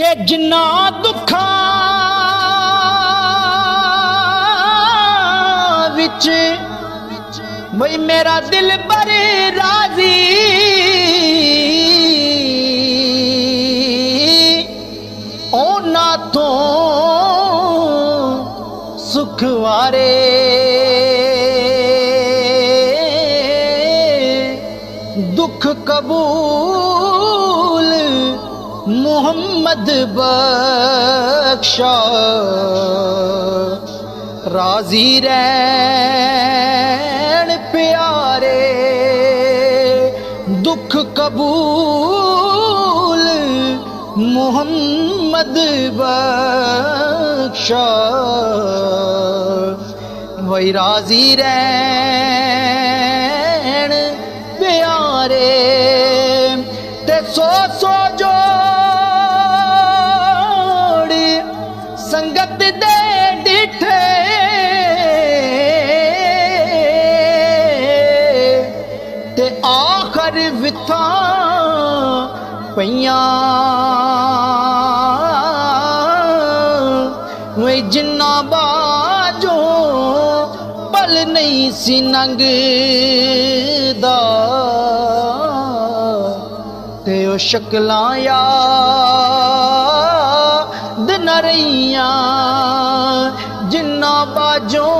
कि जिन्ना दुखा विच वही मेरा दिल बड़े राजी ओना तो सुखवारे दुख कबूल मुहम्मद बख्शा राजी रैन प्यारे दुख कबूल मुहम्मद बख्शा वही राजी रैन प्यारे ते सो सो जोड़ी संगत दे डिठे ते आखर विथा पईयां वे जिन्ना बाजो पल नहीं सी नंगदा ते ओ शक्लां याद न रहियां जिन्ना बाजो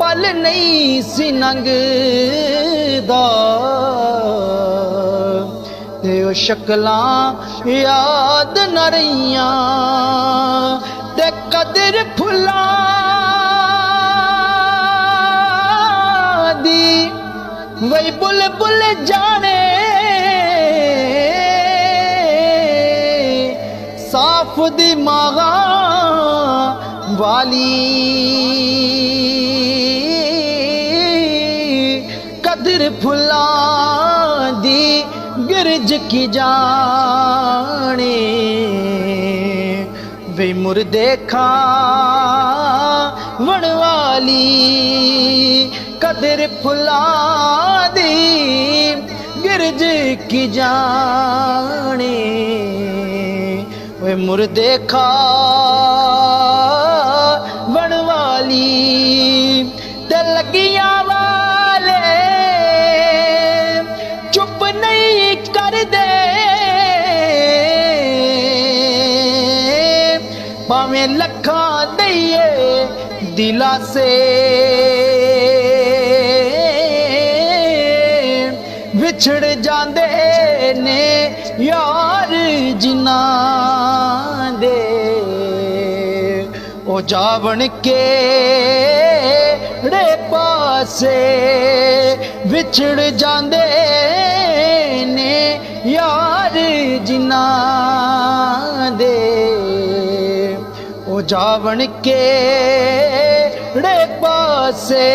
पल नहीं सी नंगदा ते ओ शक्लां याद न रहियां ते कदर फुल्लां दी वही बुलबुल जाने साफ दिमागा वाली कदर फुल्लां दी गिरज की जाने वे मुर्दे खावन वाली कदर फुल्लां दी गिरज की जाने वे मुर्दे खावन वाली ते लगियां वाले चुप नहीं कर दे भावें लखां दईए दिलासे विछड़ जांदे ने यार जिन्ना दे ओ जावन के रे पासे विछड़ जांदे ने यार जिन्ना दे ओ जावन के रे पासे।